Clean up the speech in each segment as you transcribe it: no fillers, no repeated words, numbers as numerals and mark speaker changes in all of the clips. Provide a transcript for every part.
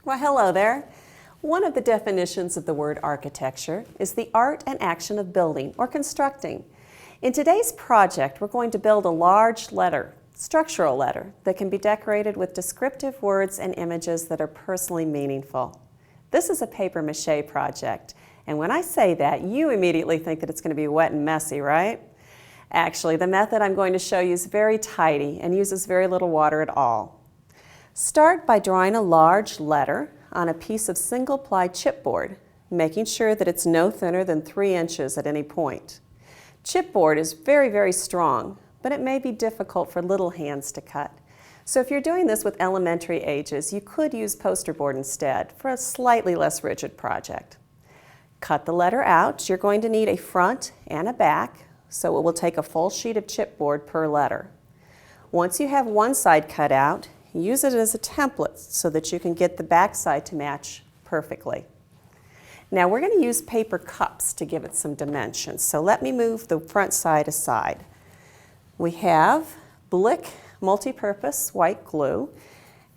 Speaker 1: Well, hello there. One of the definitions of the word architecture is the art and action of building or constructing. In today's project, we're going to build a large letter, structural letter, that can be decorated with descriptive words and images that are personally meaningful. This is a paper mâché project, and when I say that, you immediately think that it's going to be wet and messy, right? Actually, the method I'm going to show you is very tidy and uses very little water at all. Start by drawing a large letter on a piece of single-ply chipboard, making sure that it's no thinner than 3 inches at any point. Chipboard is very, very strong, but it may be difficult for little hands to cut. So if you're doing this with elementary ages, you could use poster board instead for a slightly less rigid project. Cut the letter out. You're going to need a front and a back, so it will take a full sheet of chipboard per letter. Once you have one side cut out, use it as a template so that you can get the back side to match perfectly. Now we're going to use paper cups to give it some dimensions, so let me move the front side aside. We have Blick multi-purpose white glue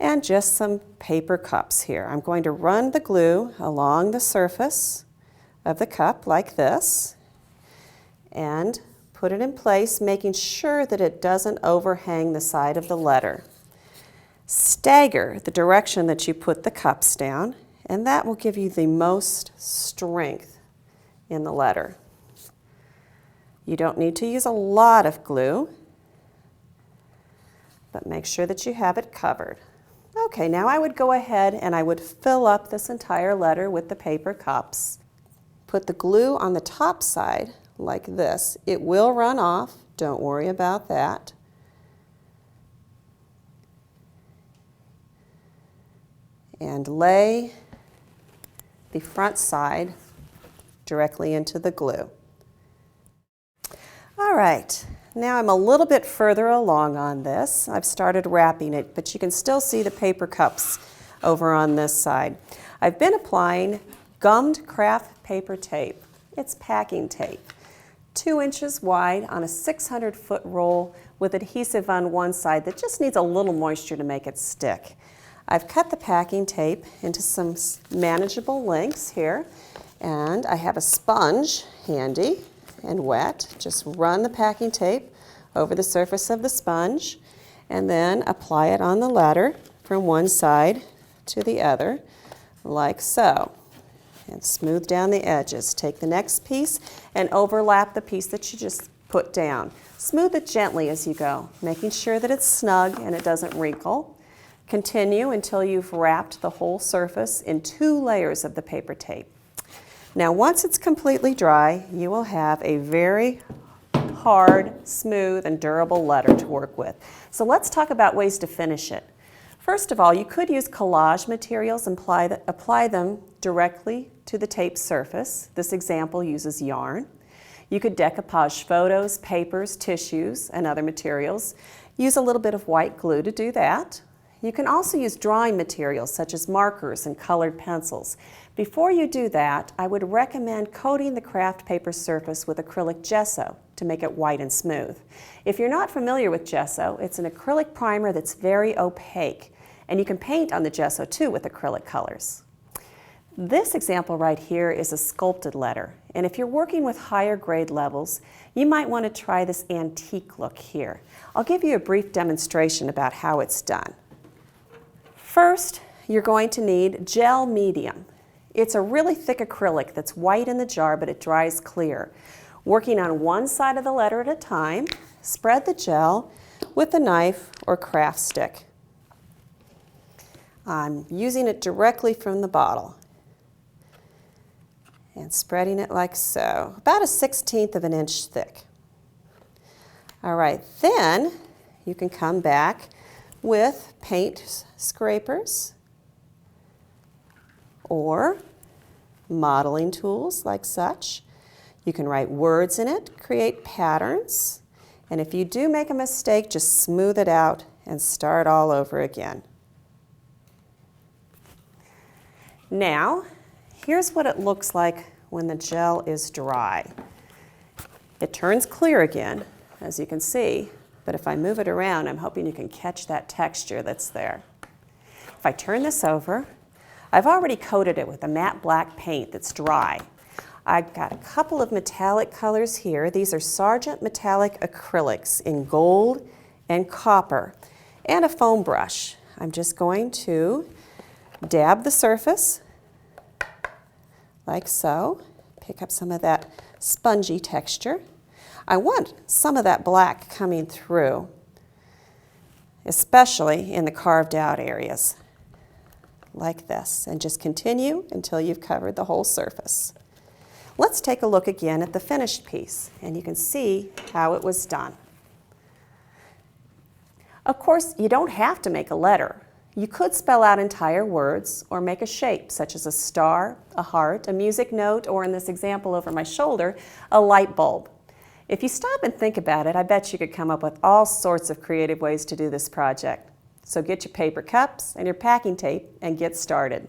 Speaker 1: and just some paper cups here. I'm going to run the glue along the surface of the cup like this and put it in place, making sure that it doesn't overhang the side of the letter. Stagger the direction that you put the cups down, and that will give you the most strength in the letter. You don't need to use a lot of glue, but make sure that you have it covered. Okay, now I would go ahead and I would fill up this entire letter with the paper cups. Put the glue on the top side like this. It will run off, don't worry about that. And lay the front side directly into the glue. All right, now I'm a little bit further along on this. I've started wrapping it, but you can still see the paper cups over on this side. I've been applying gummed craft paper tape. It's packing tape, 2 inches wide on a 600-foot roll with adhesive on one side that just needs a little moisture to make it stick. I've cut the packing tape into some manageable lengths here, and I have a sponge handy and wet. Just run the packing tape over the surface of the sponge and then apply it on the letter from one side to the other, like so. And smooth down the edges. Take the next piece and overlap the piece that you just put down. Smooth it gently as you go, making sure that it's snug and it doesn't wrinkle. Continue until you've wrapped the whole surface in 2 layers of the paper tape. Now once it's completely dry, you will have a very hard, smooth, and durable letter to work with. So let's talk about ways to finish it. First of all, you could use collage materials and apply them directly to the tape surface. This example uses yarn. You could decoupage photos, papers, tissues, and other materials. Use a little bit of white glue to do that. You can also use drawing materials such as markers and colored pencils. Before you do that, I would recommend coating the craft paper surface with acrylic gesso to make it white and smooth. If you're not familiar with gesso, it's an acrylic primer that's very opaque, and you can paint on the gesso too with acrylic colors. This example right here is a sculpted letter, and if you're working with higher grade levels, you might want to try this antique look here. I'll give you a brief demonstration about how it's done. First, you're going to need gel medium. It's a really thick acrylic that's white in the jar, but it dries clear. Working on one side of the letter at a time, spread the gel with a knife or craft stick. I'm using it directly from the bottle and spreading it like so, about 1/16 of an inch thick. All right, then you can come back with paint scrapers or modeling tools like such. You can write words in it, create patterns, and if you do make a mistake, just smooth it out and start all over again. Now, here's what it looks like when the gel is dry. It turns clear again, as you can see, but if I move it around, I'm hoping you can catch that texture that's there. If I turn this over, I've already coated it with a matte black paint that's dry. I've got a couple of metallic colors here. These are Sargent Metallic Acrylics in gold and copper, and a foam brush. I'm just going to dab the surface like so. Pick up some of that spongy texture. I want some of that black coming through, especially in the carved out areas, like this, and just continue until you've covered the whole surface. Let's take a look again at the finished piece, and you can see how it was done. Of course, you don't have to make a letter. You could spell out entire words or make a shape, such as a star, a heart, a music note, or in this example over my shoulder, a light bulb. If you stop and think about it, I bet you could come up with all sorts of creative ways to do this project. So get your paper cups and your packing tape and get started.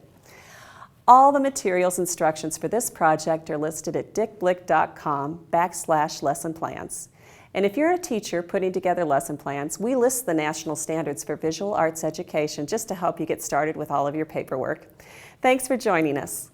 Speaker 1: All the materials instructions for this project are listed at dickblick.com/lesson plans. And if you're a teacher putting together lesson plans, we list the national standards for visual arts education just to help you get started with all of your paperwork. Thanks for joining us.